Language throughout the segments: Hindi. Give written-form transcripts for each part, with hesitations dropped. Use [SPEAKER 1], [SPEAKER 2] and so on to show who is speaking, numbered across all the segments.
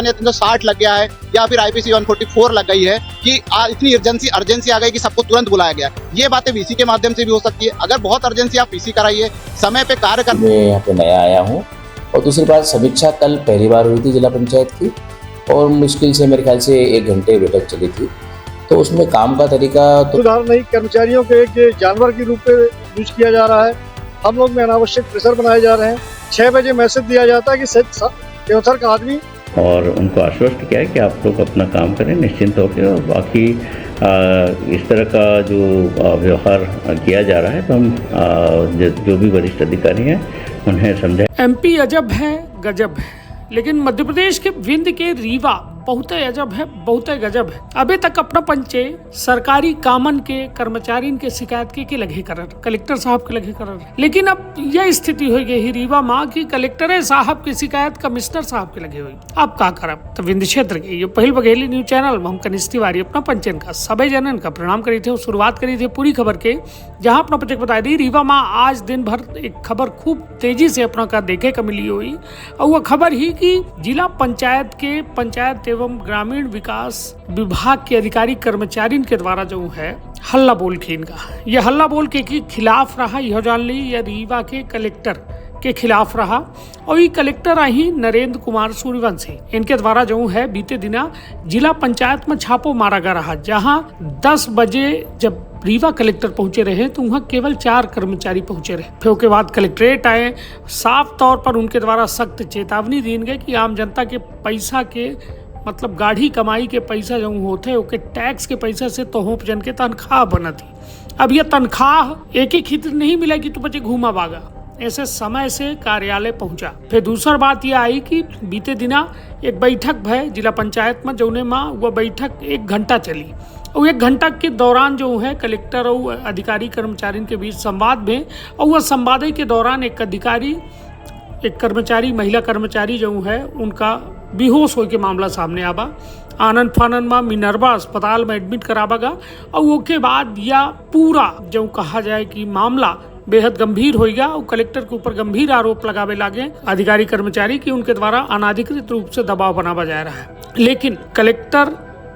[SPEAKER 1] 356 या 360 लग गया है, या फिर IPC 144 लग गई है कि इतनी अर्जेंसी आ गई कि सबको तुरंत बुलाया गया। ये बातें VC के माध्यम से भी हो सकती है। अगर बहुत अर्जेंसी, आप PC कराइए, समय पे कार्य कर।
[SPEAKER 2] मैं यहाँ पे नया आया हूँ और दूसरी बात, समीक्षा कल पहली बार हुई थी जिला पंचायत की और मुश्किल से मेरे ख्याल से 1 घंटे बैठक चली थी। तो उसमें काम का तरीका तो
[SPEAKER 3] सुधार नहीं, कर्मचारियों को एक जानवर के रूप में यूज किया जा रहा है। हम लोग में अनावश्यक प्रेशर बनाए जा रहे हैं। 6 बजे मैसेज दिया जाता है कि देवथर का आदमी, और
[SPEAKER 4] उनको आश्वस्त किया है कि आप लोग अपना काम करें निश्चिंत होकर, और बाकी इस तरह का जो व्यवहार किया जा रहा है तो हम जो भी वरिष्ठ अधिकारी हैं उन्हें समझाएं।
[SPEAKER 5] MP अजब है, गजब है, लेकिन मध्य प्रदेश के विंध्य के रीवा बहुत अजब है, बहुत गजब है। अभी तक अपना पंचे सरकारी कामन के कर्मचारी के शिकायत के लगे कर कलेक्टर साहब के लगे कर, लेकिन अब यह स्थिति हो गई ही रीवा माँ की कलेक्टर साहब की शिकायत कमिश्नर साहब के लगे हुई। अब का करब? तो विंध्य क्षेत्र के ये पहल बघेली न्यूज चैनल में हम कनिष्ठ तिवारी अपना पंचन का सभी जनन का प्रणाम करी थे। शुरुआत करी थी पूरी खबर के, जहाँ अपना पंचक बताई दी रीवा माँ आज दिन भर एक खबर खूब तेजी से अपना का देखे का मिली हुई, और वह खबर ही कि जिला पंचायत के पंचायत एवं ग्रामीण विकास विभाग के अधिकारी कर्मचारी के द्वारा जो है हल्ला बोल के इनका यह हल्ला बोल के खिलाफ रहा। यह जान ली यह रीवा के कलेक्टर के खिलाफ रहा, और ये कलेक्टर आई नरेंद्र कुमार सूर्यवंशी, इनके द्वारा जो है बीते दिना जिला पंचायत में छापो मारा गया रहा, जहां 10 बजे जब रीवा कलेक्टर पहुंचे रहे तो वहाँ केवल 4 कर्मचारी पहुंचे रहे। फिर उसके बाद कलेक्ट्रेट आए, साफ तौर पर उनके द्वारा सख्त चेतावनी दी गई कि आम जनता के पैसा के मतलब गाढ़ी कमाई के पैसा जो होते ओके टैक्स के पैसा से तो होप जन के तनख्वाह बनती। अब यह तनख्वाह एक ही खित नहीं मिलेगी तो बच्चे घूमा भागा, ऐसे समय से कार्यालय पहुंचा। फिर दूसरा बात यह आई कि बीते दिना एक बैठक भय जिला पंचायत में, जौने माँ वह बैठक 1 घंटा चली, और 1 घंटा के दौरान जो है कलेक्टर और अधिकारी कर्मचारी के बीच संवाद में, और वह संवाद के दौरान एक कर्मचारी महिला कर्मचारी जो है उनका बेहोश हो के मामला सामने आवा, आनंद फानंद में मिनरवा अस्पताल में एडमिट करावा गा, और वो के बाद या पूरा जो कहा जाए कि मामला बेहद गंभीर हो गया, और कलेक्टर के ऊपर गंभीर आरोप लगावे लागे अधिकारी कर्मचारी की उनके द्वारा अनाधिकृत रूप से दबाव बनावा जा रहा है। लेकिन कलेक्टर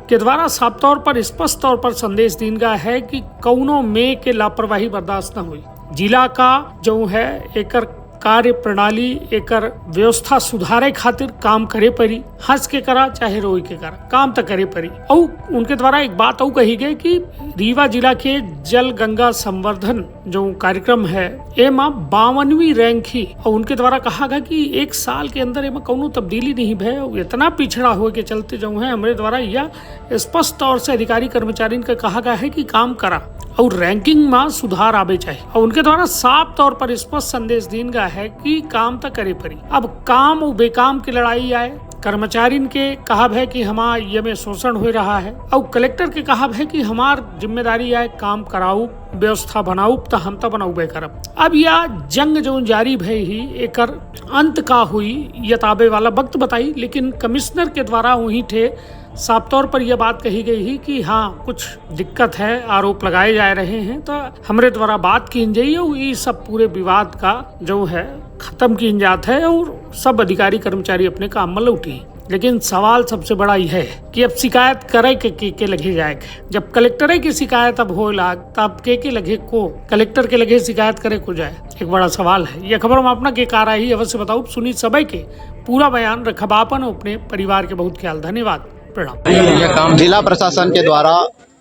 [SPEAKER 5] के द्वारा साफ तौर पर स्पष्ट तौर पर संदेश दिन गया है कि कौनो में के लापरवाही बर्दाश्त न हुई। जिला का जो है एकर कार्य प्रणाली एकर व्यवस्था सुधारे खातिर काम करे परी, हंस के करा चाहे रोई के करा, काम तो करे परी। और उनके द्वारा एक बात और कही गई कि रीवा जिला के जल गंगा संवर्धन जो कार्यक्रम है एमा 52वीं रैंक ही, और उनके द्वारा कहा गया कि 1 साल के अंदर एमा कोनो तब्दीली नहीं भय, इतना पिछड़ा हो के चलते जो है हमारे द्वारा यह स्पष्ट तौर से अधिकारी कर्मचारी का कहा गया है कि काम करा और रैंकिंग में सुधार आवे चाहिए, और उनके द्वारा साफ तौर पर स्पष्ट संदेश दिन गया है कि काम तो करे परी। अब काम और बेकाम की लड़ाई आए, कर्मचारी के कहा है कि हमार ये में शोषण हो रहा है, और कलेक्टर के कहा है कि हमार जिम्मेदारी आए काम कराऊ, व्यवस्था बनाऊ, तो हम तो बनाऊबे करब। अब यह जंग जो जारी भई ही एकर अंत का हुई यताबे वाला वक्त बताई, लेकिन कमिश्नर के द्वारा वहीं थे साफ तौर पर यह बात कही गई ही कि हाँ कुछ दिक्कत है, आरोप लगाए जा रहे हैं, तो हमारे द्वारा बात की जाइए, ये सब पूरे विवाद का जो है खत्म की जात है और सब अधिकारी कर्मचारी अपने काम में लौटी। लेकिन सवाल सबसे बड़ा यह है कि अब शिकायत करे के लगे जाएगा। जब कलेक्टर की शिकायत अब हो लाग तब के लगे को कलेक्टर के लगे शिकायत करे को जाए, एक बड़ा सवाल है। यह खबर हम अपना के कार ही अवश्य बताऊ, सुनी सभी के पूरा बयान रखबापन अपने परिवार के बहुत ख्याल। धन्यवाद, प्रणाम।
[SPEAKER 1] जिला प्रशासन के द्वारा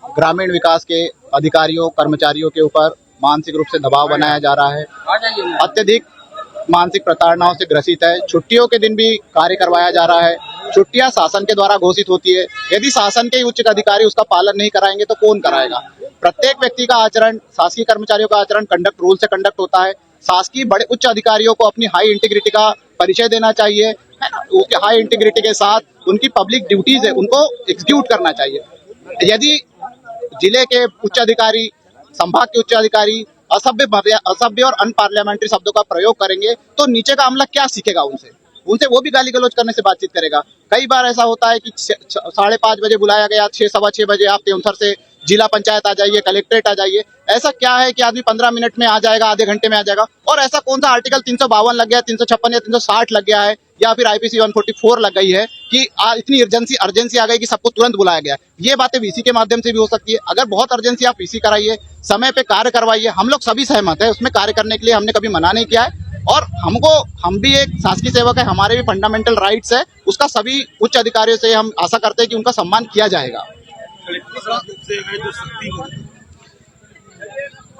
[SPEAKER 1] ग्रामीण विकास के अधिकारियों कर्मचारियों के ऊपर मानसिक रूप से दबाव बनाया जा रहा है, अत्यधिक मानसिक प्रताड़नाओं से ग्रसित है। छुट्टियों के दिन भी कार्य करवाया जा रहा है, छुट्टियां शासन के द्वारा घोषित होती है, यदि शासन के उच्च अधिकारी उसका पालन नहीं कराएंगे तो कौन कराएगा। प्रत्येक व्यक्ति का आचरण, शासकीय कर्मचारियों का आचरण कंडक्ट रूल से कंडक्ट होता है। शासकीय बड़े उच्च अधिकारियों को अपनी हाई इंटीग्रिटी का परिचय देना चाहिए, है ना, उसके हाई इंटीग्रिटी के साथ उनकी पब्लिक ड्यूटीज है उनको एग्जीक्यूट करना चाहिए। यदि जिले के उच्च अधिकारी, संभाग के उच्च अधिकारी असभ्य और अनपार्लियामेंट्री शब्दों का प्रयोग करेंगे तो नीचे का अमला क्या सीखेगा उनसे वो भी गाली गलौज करने से बातचीत करेगा। कई बार ऐसा होता है कि 5:30 बजे बुलाया गया, 6 सवा 6 बजे आप देवथर से जिला पंचायत आ जाइए, कलेक्ट्रेट आ जाइए। ऐसा क्या है कि आदमी 15 मिनट में आ जाएगा, आधे घंटे में आ जाएगा, और ऐसा कौन सा आर्टिकल 352 लग गया, 356 या 360 लग गया है, या फिर IPC 144 लग गई है कि इतनी अर्जेंसी आ गई कि सबको तुरंत बुलाया गया। ये बातें VC के माध्यम से भी हो सकती है। अगर बहुत अर्जेंसी, आप VC कराइए, समय पे कार्य करवाइए। हम लोग सभी सहमत है उसमें कार्य करने के लिए, हमने कभी मना नहीं किया है। और हम भी एक शासकीय सेवक है, हमारे भी फंडामेंटल राइट्स है, उसका सभी उच्च अधिकारियों से हम आशा करते हैं कि उनका सम्मान किया जाएगा।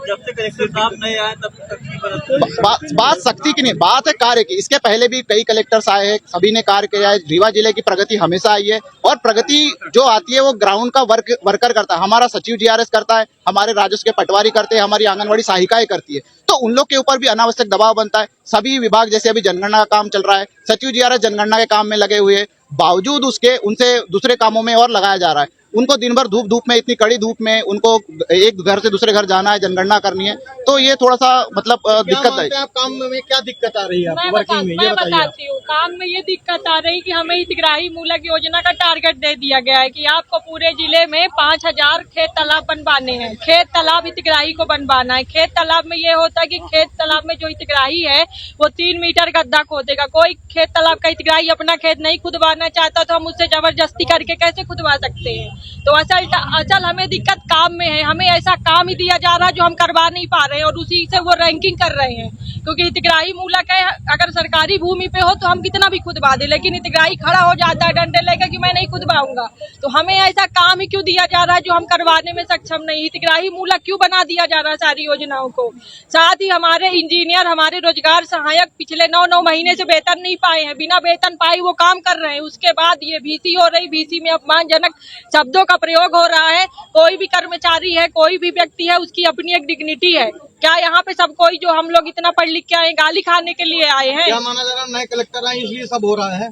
[SPEAKER 6] जब तक कलेक्टर साहब नहीं आए तब तक
[SPEAKER 1] बात सख्ती की नहीं, बात है कार्य की। इसके पहले भी कई कलेक्टर्स आए हैं, सभी ने कार्य किया है। रीवा जिले की प्रगति हमेशा आई है और प्रगति जो आती है वो ग्राउंड का वर्कर करता है। हमारा सचिव GRS करता है, हमारे राजस्व के पटवारी करते हैं, हमारी आंगनवाड़ी सहायिकाएं करती है। तो उन लोग के ऊपर भी अनावश्यक दबाव बनता है। सभी विभाग, जैसे अभी जनगणना का काम चल रहा है, सचिव GRS जनगणना के काम में लगे हुए हैं, बावजूद उसके उनसे दूसरे कामों में और लगाया जा रहा है। उनको दिन भर धूप में, इतनी कड़ी धूप में उनको एक घर से दूसरे घर जाना है, जनगणना करनी है, तो ये थोड़ा सा मतलब दिक्कत है।
[SPEAKER 3] आप काम में क्या दिक्कत आ रही है आपको वर्किंग में, ये बताइए।
[SPEAKER 7] बताती हूँ, काम में ये दिक्कत आ रही कि हमें हितग्राही मूलक योजना का टारगेट दे दिया गया है कि आपको पूरे जिले में 5000 खेत तालाब बनवाने हैं। खेत तालाब हितग्राही को बनवाना है। खेत तालाब में ये होता है कि खेत तालाब में जो हितग्राही है वो 3 मीटर गड्ढा खोदेगा। कोई खेत तालाब का हितग्राही अपना खेत नहीं खुदवाना चाहता तो हम उससे जबरदस्ती करके कैसे खुदवा सकते हैं। तो असल हमें दिक्कत काम में है। हमें ऐसा काम ही दिया जा रहा है जो हम करवा नहीं पा रहे हैं और उसी से वो रैंकिंग कर रहे हैं, क्योंकि हितग्राही मूलक है। अगर सरकारी भूमि पे हो तो हम कितना भी खुदवा दे, लेकिन हितग्राही खड़ा हो जाता है डंडे लेकर कि मैं नहीं खुदवाऊंगा। तो हमें ऐसा काम ही क्यों दिया जा रहा है जो हम करवाने में सक्षम नहीं। हितग्राही मूलक क्यों बना दिया जा रहा है सारी योजनाओं को। साथ ही हमारे इंजीनियर, हमारे रोजगार सहायक पिछले 9 महीने से वेतन नहीं पाए हैं। बिना वेतन पाए वो काम कर रहे हैं। उसके बाद ये VC हो रही, VC में अपमानजनक शब्दों का प्रयोग हो रहा है। कोई भी कर्मचारी है, कोई भी व्यक्ति है, उसकी अपनी एक डिग्निटी है। क्या यहाँ पे सब कोई जो हम लोग इतना पढ़ लिख के आए गाली खाने के लिए आए हैं?
[SPEAKER 3] क्या माना जा रहा है नए कलेक्टर आए इसलिए सब हो रहा है?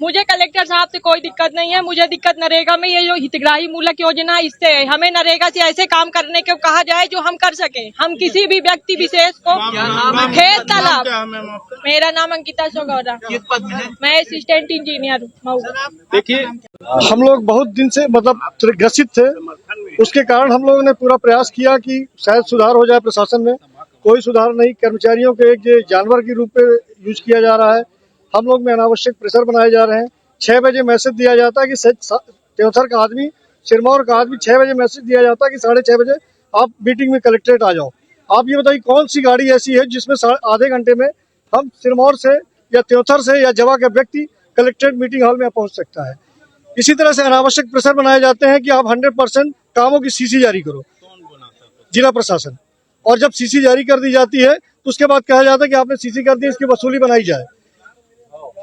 [SPEAKER 7] मुझे कलेक्टर साहब से कोई दिक्कत नहीं है। मुझे दिक्कत नरेगा में ये जो हितग्राही मूलक योजना है इससे है। हमें नरेगा से ऐसे काम करने को कहा जाए जो हम कर सके। हम किसी भी व्यक्ति विशेष को खेत तालाब। मेरा नाम अंकिता सोगौरा, मैं असिस्टेंट इंजीनियर मऊ।
[SPEAKER 3] देखिए, हम लोग बहुत दिन से मतलब ग्रसित थे। उसके कारण हम लोगों ने पूरा प्रयास किया कि शायद सुधार हो जाए प्रशासन में। कोई सुधार नहीं। कर्मचारियों को एक जानवर के रूप में यूज किया जा रहा है। हम लोग में अनावश्यक प्रेशर बनाए जा रहे हैं। 6 बजे मैसेज दिया जाता है कि त्योथर का आदमी, सिरमौर का आदमी, 6 बजे मैसेज दिया जाता है कि 6:30 बजे आप मीटिंग में कलेक्ट्रेट आ जाओ। आप ये बताइए कौन सी गाड़ी ऐसी है जिसमें आधे घंटे में हम सिरमौर से या त्योथर से या जवा का व्यक्ति कलेक्ट्रेट मीटिंग हॉल में पहुंच सकता है। इसी तरह से अनावश्यक प्रेशर बनाए जाते हैं कि आप 100% कामों की CC जारी करो, जिला प्रशासन। और जब CC जारी कर दी जाती है तो उसके बाद कहा जाता है कि आपने CC कर दी, इसकी वसूली बनाई जाए।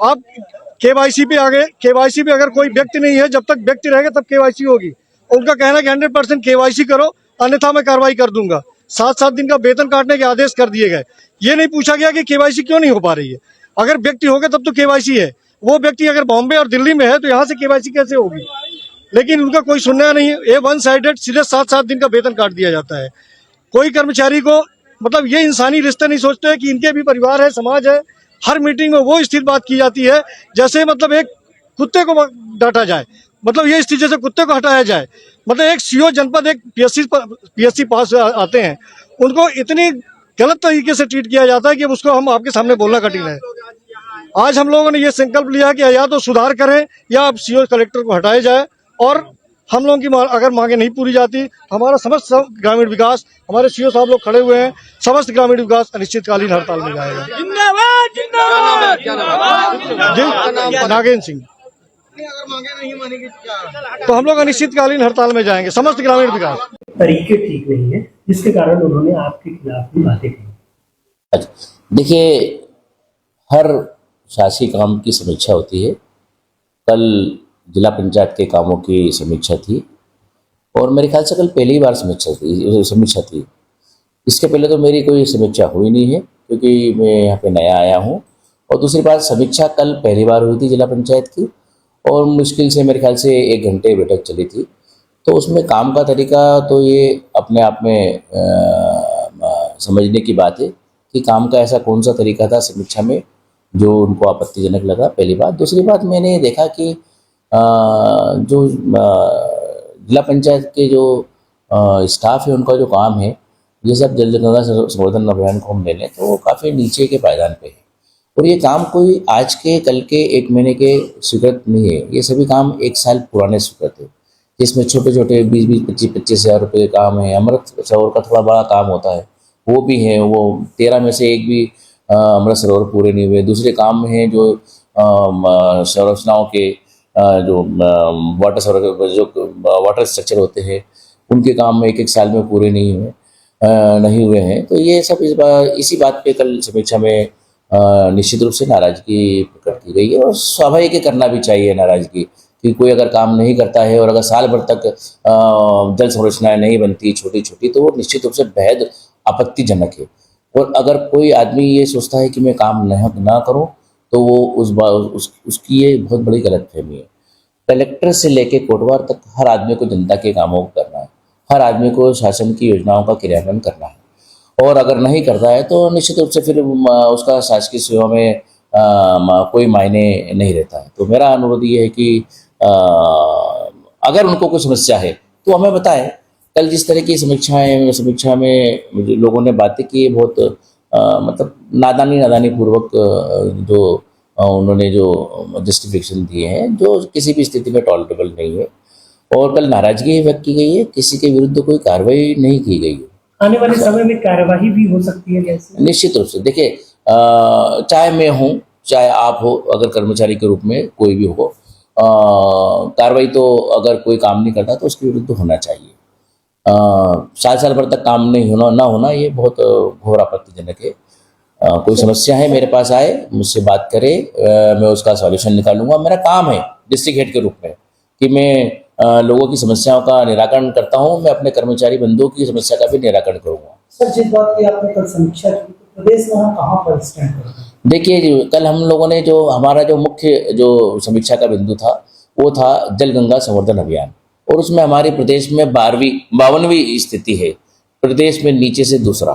[SPEAKER 3] आप KYC पे आ गए। KYC पे अगर कोई व्यक्ति नहीं है, जब तक व्यक्ति रहेगा तब KYC होगी। उनका कहना है कि 100% KYC करो, अन्यथा मैं कार्रवाई कर दूंगा। 7-7 दिन का वेतन काटने के आदेश कर दिए गए। ये नहीं पूछा गया कि KYC क्यों नहीं हो पा रही है। अगर व्यक्ति होगा तब तो KYC है। वो व्यक्ति अगर बॉम्बे और दिल्ली में है तो यहाँ से KYC कैसे होगी? लेकिन उनका कोई सुनना नहीं है। ये 1 साइडेड सीधे 7-7 दिन का वेतन काट दिया जाता है। कोई कर्मचारी को मतलब ये इंसानी रिश्ते नहीं सोचते कि इनके भी परिवार है, समाज है। हर मीटिंग में वो स्थिति बात की जाती है जैसे मतलब एक कुत्ते को डांटा जाए। मतलब ये स्थिति जैसे कुत्ते को हटाया जाए। मतलब एक CO जनपद, एक PSC पास आते हैं, उनको इतनी गलत तरीके से ट्रीट किया जाता है कि उसको हम आपके सामने बोलना कठिन है। आज हम लोगों ने ये संकल्प लिया कि या तो सुधार करें या अब CO कलेक्टर को हटाया जाए। और हम लोगों की अगर मांगे नहीं पूरी जाती, हमारा समस्त ग्रामीण विकास, हमारे CO साहब लोग खड़े हुए हैं, समस्त ग्रामीण विकास अनिश्चितकालीन हड़ताल में जाएगा। जी, नागेंद्र सिंह।
[SPEAKER 6] अगर मांगे नहीं मानेगी
[SPEAKER 3] तो हम लोग अनिश्चितकालीन हड़ताल में जाएंगे, समस्त ग्रामीण विकास।
[SPEAKER 8] तरीके ठीक नहीं है जिसके कारण उन्होंने आपके खिलाफ भी बातें की।
[SPEAKER 2] अच्छा, देखिए, हर शासी काम की समीक्षा होती है। कल जिला पंचायत के कामों की समीक्षा थी और मेरे ख्याल से कल पहली बार समीक्षा थी। इसके पहले तो मेरी कोई समीक्षा हुई नहीं है क्योंकि मैं यहाँ पे नया आया हूँ। और दूसरी बात, समीक्षा कल पहली बार हुई थी जिला पंचायत की और मुश्किल से मेरे ख्याल से 1 घंटे बैठक चली थी। तो उसमें काम का तरीका तो ये अपने आप में समझने की बात है कि काम का ऐसा कौन सा तरीका था समीक्षा में जो उनको आपत्तिजनक लगा, पहली बात। दूसरी बात, मैंने देखा कि जो जिला पंचायत के जो स्टाफ है उनका जो काम है, ये सब जल गंगा संवर्धन अभियान को हम ले लें तो वो काफ़ी नीचे के पायदान पे है। और ये काम कोई आज के कल के 1 महीने के स्वीकृत नहीं है, ये सभी काम 1 साल पुराने स्वीकृत है, जिसमें छोटे छोटे 20-20, 25-25 हज़ार रुपये के काम है। अमृत सरोवर का थोड़ा बड़ा काम होता है, वो भी है। वो 13 में से एक भी अमृत सरोवर पूरे नहीं हुए। दूसरे काम हैं जो संरचनाओं के जो वाटर सरोवर जो वाटर स्ट्रक्चर होते हैं, उनके काम में 1-1 साल में पूरे नहीं हुए हैं। तो ये सब इसी बात पे कल समीक्षा में निश्चित रूप से नाराजगी प्रकट की गई है, और स्वाभाविक है, करना भी चाहिए नाराजगी, कि कोई अगर काम नहीं करता है और अगर साल भर तक जल संरचनाएं नहीं बनती छोटी छोटी, तो वो निश्चित रूप से बेहद आपत्तिजनक है। और अगर कोई आदमी ये सोचता है कि मैं काम ना करूं, तो वो उसकी ये बहुत बड़ी गलतफहमी है। कलेक्टर से लेके कोटवार तक हर आदमी को जनता के कामों को करना है, हर आदमी को शासन की योजनाओं का क्रियान्वयन करना है, और अगर नहीं करता है तो निश्चित रूप से फिर उसका शासकीय सेवा में कोई मायने नहीं रहता है। तो मेरा अनुरोध ये है कि अगर उनको कोई समस्या है तो हमें बताएं। कल जिस तरह की समीक्षा में लोगों ने बातें की, बहुत मतलब नादानी पूर्वक जो उन्होंने जो जस्टिफिकेशन दिए हैं, जो किसी भी स्थिति में टॉलरेबल नहीं है। और कल नाराजगी व्यक्त की गई है, किसी के विरुद्ध कोई कार्रवाई नहीं की गई है।
[SPEAKER 8] आने वाले समय में कार्यवाही भी हो सकती है जैसे?
[SPEAKER 2] निश्चित रूप से देखिए, चाहे मैं हूँ चाहे आप हो, अगर कर्मचारी के रूप में कोई भी हो, कार्रवाई तो अगर कोई काम नहीं करता तो उसके विरुद्ध होना चाहिए। साल भर तक काम नहीं होना ये बहुत घोर आपत्तिजनक है। कोई समस्या है मेरे पास आए, मुझसे बात करे, मैं उसका सॉल्यूशन निकालूंगा। मेरा काम है डिस्ट्रिक्ट हेड के रूप में कि मैं लोगों की समस्याओं का निराकरण करता हूं, मैं अपने कर्मचारी बंधुओं की समस्या का भी निराकरण करूंगा।
[SPEAKER 8] सर, जिस बात की आपने कल समीक्षा की, प्रदेश में हम कहाँ पर स्टैंड करते हैं? देखिए,
[SPEAKER 2] कल हम लोगों ने जो हमारा जो मुख्य जो समीक्षा का बिंदु था, वो था जल गंगा संवर्धन अभियान, और उसमें हमारे प्रदेश में 52वीं स्थिति है, प्रदेश में नीचे से दूसरा।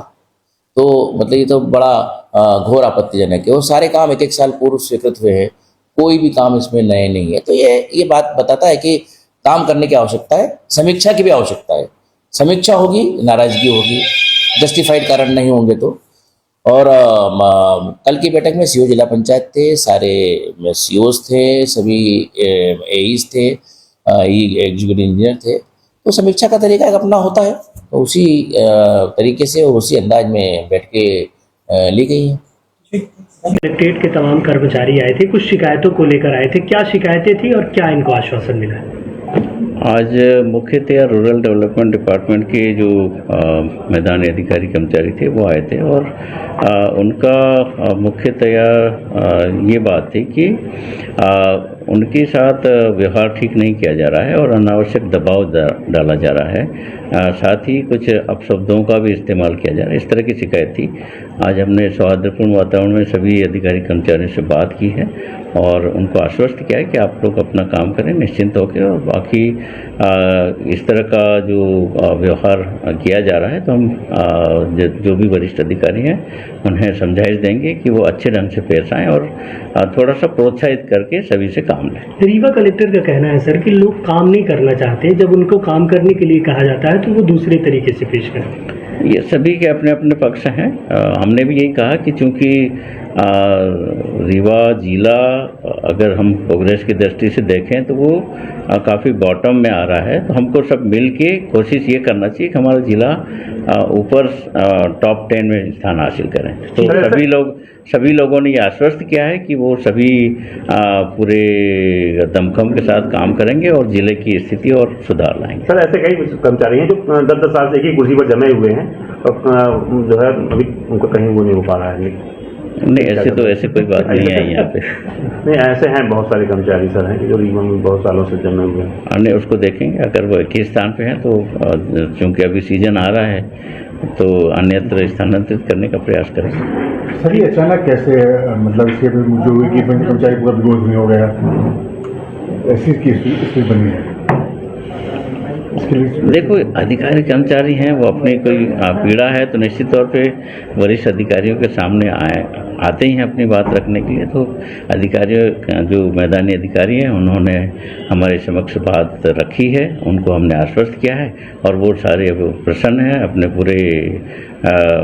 [SPEAKER 2] तो मतलब ये तो बड़ा घोर आपत्तिजनक है। और सारे काम 1-1 साल पूर्व स्वीकृत हुए हैं, कोई भी काम इसमें नए नहीं है। तो ये बात बताता है कि काम करने की आवश्यकता है, समीक्षा की भी आवश्यकता है। समीक्षा होगी, नाराजगी होगी, जस्टिफाइड कारण नहीं होंगे तो। और कल की बैठक में सीओ जिला पंचायत थे, सारे सीओज थे, सभी एईज थे, एग्जीक्यूटिव इंजीनियर थे। तो समीक्षा का तरीका एक अपना होता है, तो उसी तरीके से और उसी अंदाज में बैठ के ली गई है।
[SPEAKER 8] कलेक्ट्रेट के तमाम कर्मचारी आए थे, कुछ शिकायतों को लेकर आए थे, क्या शिकायतें थी और क्या इनको आश्वासन मिला?
[SPEAKER 4] आज मुख्यतया रूरल डेवलपमेंट डिपार्टमेंट के जो मैदानी अधिकारी कर्मचारी थे वो आए थे, और उनका मुख्यतया ये बात थी कि उनके साथ व्यवहार ठीक नहीं किया जा रहा है और अनावश्यक दबाव डाला जा रहा है, साथ ही कुछ अपशब्दों का भी इस्तेमाल किया जा रहा है। इस तरह की शिकायत थी। आज हमने सौहार्दपूर्ण वातावरण में सभी अधिकारी कर्मचारियों से बात की है और उनको आश्वस्त किया है कि आप लोग अपना काम करें निश्चिंत होकर, और बाकी इस तरह का जो व्यवहार किया जा रहा है तो हम जो भी वरिष्ठ अधिकारी हैं उन्हें समझाइश देंगे कि वो अच्छे ढंग से पेश आएँ और थोड़ा सा प्रोत्साहित करके सभी से काम लें।
[SPEAKER 8] रीवा कलेक्टर का कहना है सर कि लोग काम नहीं करना चाहते, जब उनको काम करने के लिए कहा जाता है तो वो दूसरे तरीके से पेश करें।
[SPEAKER 4] ये सभी के अपने अपने पक्ष हैं। हमने भी यही कहा कि चूँकि रीवा जिला अगर हम प्रोग्रेस की दृष्टि से देखें तो वो काफ़ी बॉटम में आ रहा है, तो हमको सब मिल के कोशिश ये करना चाहिए कि हमारा जिला ऊपर टॉप 10 में स्थान हासिल करें। तो सभी लोगों ने ये आश्वस्त किया है कि वो सभी पूरे दमखम के साथ काम करेंगे और जिले की स्थिति और सुधार लाएंगे।
[SPEAKER 9] सर, ऐसे कई कर्मचारी हैं जो 10-10 साल से एक ही कुर्सी पर जमे हुए हैं और जो है अभी उनको कहीं वो नहीं हो पा रहा है।
[SPEAKER 4] नहीं, ऐसे कोई बात नहीं है यहाँ पे।
[SPEAKER 9] नहीं, ऐसे हैं बहुत सारे कर्मचारी सर हैं जो रीवा में बहुत सालों से जमे हुए हैं।
[SPEAKER 4] हमने उसको देखेंगे, अगर वो 21 स्थान पे हैं तो चूँकि अभी सीजन आ रहा है तो अन्यत्र स्थानांतरित करने का प्रयास करेंगे।
[SPEAKER 10] सर, ये अचानक कैसे, मतलब इसके जो कर्मचारी पूरा विरोध में हो गया, ऐसी स्थिति बनी है?
[SPEAKER 4] देखो, अधिकारी कर्मचारी हैं, वो अपनी कोई पीड़ा है तो निश्चित तौर पे वरिष्ठ अधिकारियों के सामने आते ही हैं अपनी बात रखने के लिए। तो अधिकारियों जो मैदानी अधिकारी हैं उन्होंने हमारे समक्ष बात रखी है, उनको हमने आश्वस्त किया है और वो सारे प्रसन्न हैं, अपने पूरे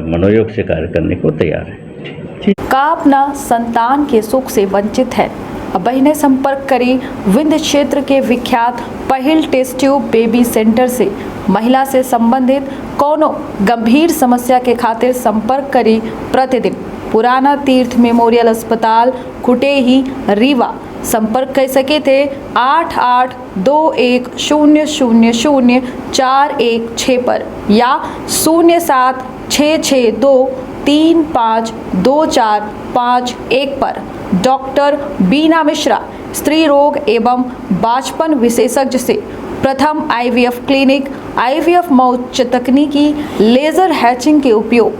[SPEAKER 4] मनोयोग से कार्य करने को तैयार हैं।
[SPEAKER 11] का अपना संतान के सुख से वंचित है? अब बहिने संपर्क करें विंध्य क्षेत्र के विख्यात पहिल टेस्ट ट्यूब बेबी सेंटर से। महिला से संबंधित कोनो गंभीर समस्या के खातिर संपर्क करें प्रतिदिन पुराना तीर्थ मेमोरियल अस्पताल कुटेही रीवा। संपर्क कर सके थे 8821000416 पर या 0766235245 पर। डॉक्टर बीना मिश्रा स्त्री रोग एवं बांझपन विशेषज्ञ से प्रथम IVF क्लिनिक, IVF मौत तकनीकी, लेजर हैचिंग के उपयोग,